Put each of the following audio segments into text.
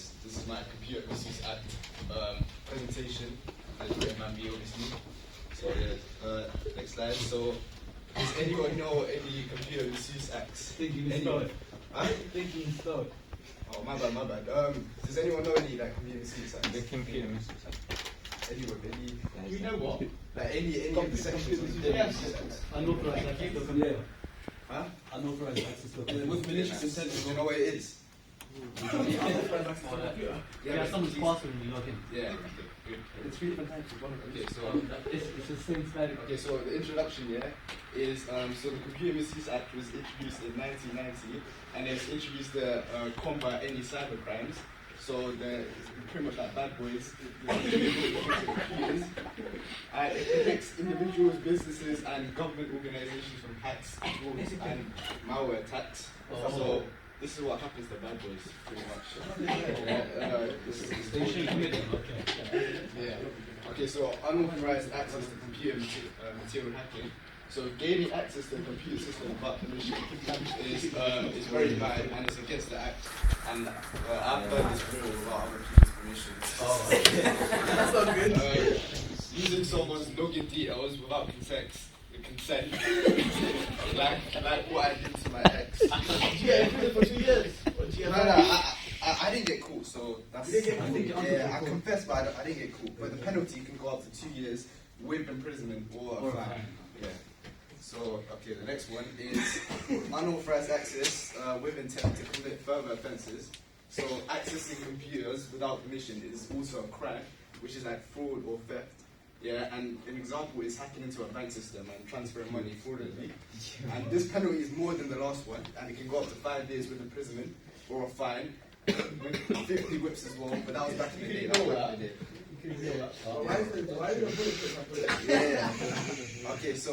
guys, this is my Computer Misuse Act presentation. As you man be obviously. So yeah, next slide. So does anyone know any Computer Misuse Acts? Thinking in stone. Huh? Thinking in stone. Oh my bad. Does anyone know any like Computer Misuse Acts? The Computer Misuse Act. Anyone? You know what? Like any of the sections of the Unauthorized access to computer. Huh? Unauthorized access to computer. With malicious intent. Do you know what it is? Yeah, someone's password when you log in. Yeah. It's really fantastic. Okay, so It's the same slide. okay, so the introduction here is so the Computer Misuse Act was introduced in 1990, and it's introduced to combat any cyber crimes. So the pretty much like bad boys, computers, and it protects individuals, businesses, and government organizations from hacks, frauds, and malware attacks. So this is what happens to bad boys, pretty much. They should commit them. Okay. Yeah. Okay, so unauthorized access to computer material hacking. So gaining access to a computer system without permission is very bad, and it's against the act. And I've heard this rule without other people's permission. That's not good. Using someone's login details without consent, like what I did to my ex. Did you get in prison for 2 years? Or did you get I didn't get caught, so that's. You didn't get caught? Yeah, I confess, but I didn't get caught. But the penalty can go up to 2 years with imprisonment or a fine. Yeah. So, okay, the next one is unauthorized access with intent to commit further offences. So, accessing computers without permission is also a crime, which is like fraud or theft. Yeah, and an example is hacking into a bank system and transferring money fraudulently. And this penalty is more than the last one, and it can go up to 5 years with imprisonment or a fine with 50 whips as well. But that was back in the day. Why did you put it? Yeah. Okay, so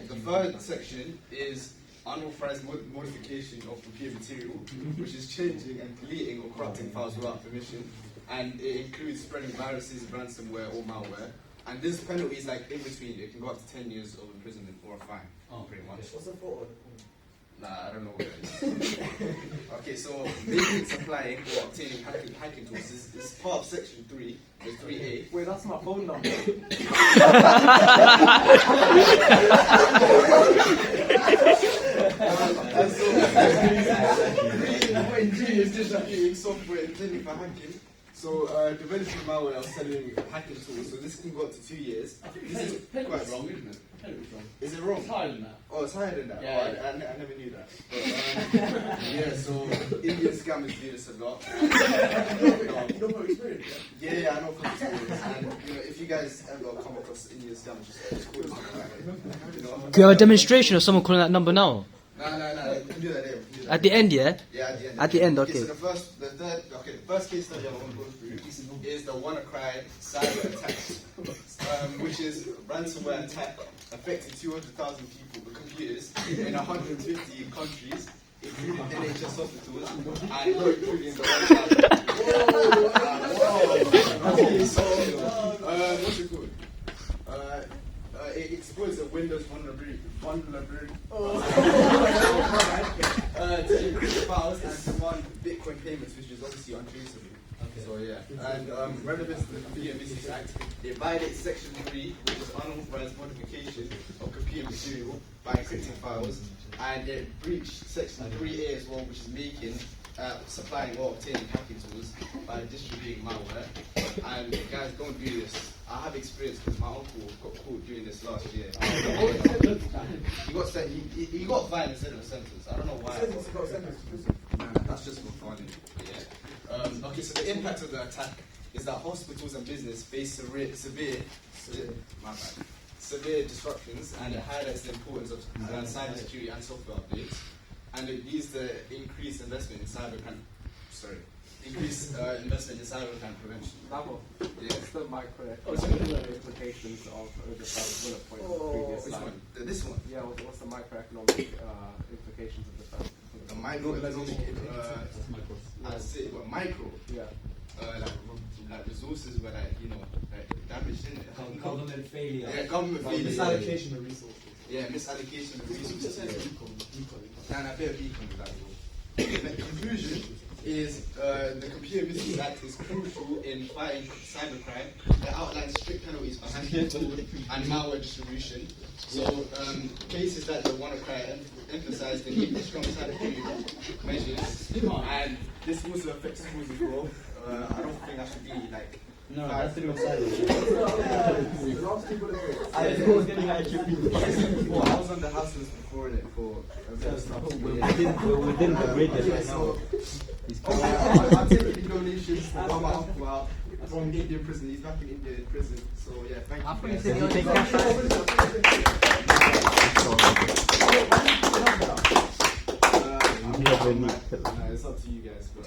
the third section is unauthorized modification of computer material, which is changing and deleting or corrupting files without permission, and it includes spreading viruses, ransomware, or malware. And this penalty is like in between. It can go up to 10 years of imprisonment or a fine. Pretty much. What's the photo? Nah, I don't know what it is. Okay, so making, supplying, or obtaining hacking tools is part of section 3, there's 3A. Wait, that's my phone number. And so, is distributing software intended for hacking. So, developing malware or selling hacking tools. So this can go up to 2 years. This is quite wrong, isn't it? Wrong. Is it wrong? It's higher than that. Oh, it's higher than that. Yeah. Oh, I never knew that. But, yeah, so Indian scammers do this a lot. You know from experience, Yeah, I know from experience. And you know, if you guys ever come across Indian scammers, just call us. You know. Do you have a demonstration of someone calling that number now? No. We can do that later. At the end, yeah? Yeah, at the end. At the end, okay. So the first case study I want to go through is the WannaCry cyber attack, which is ransomware attack affecting 200,000 people with computers in 150 countries, including NHS hospitals and not including the Okay, so what's it called? It exploits a Windows vulnerability to encrypt files and demand Bitcoin payments, which is obviously untraceable. Okay. So yeah, and relevance to the Computer Misuse Act, it violates Section 3, which is unauthorized modification of computer material by encrypting files, and it breached Section 3A as well, which is making, supplying or obtaining hacking tools by distributing malware. And guys, don't do this. I have experience because my uncle got caught doing this last year. He got fined instead of a sentence. I don't know why. Nah, that's just for fun. Yeah. Okay, so the impact of the attack is that hospitals and business face severe disruptions, and it highlights the importance of cybersecurity and software updates, and it leads to increased investment in cybercrime prevention. Nava, Yeah. what's the microeconomic implications of the first bullet point of the previous Which slide? one? This one. Yeah, what's the microeconomic implications of the first? The microeconomic, I say, what micro? Yeah. Like resources were like, you know, like damaged, didn't it? Government failure. Yeah, government failure. Misallocation of resources. Yeah, misallocation of resources. And a bit of econ with that. The conclusion is the Computer Business Act is crucial in fighting cybercrime. It outlines strict penalties for hacking and malware distribution. So cases that the WannaCry emphasised the need for strong cybersecurity measures, and this also affects schools as well. I don't think that should be like. No, that's the real side. I was on the house list before it for We're within the radius right now. I'm taking donations to help my uncle out from Indian prison. He's back in Indian prison. So yeah, thank you. Does he take cash? It's up to you guys. But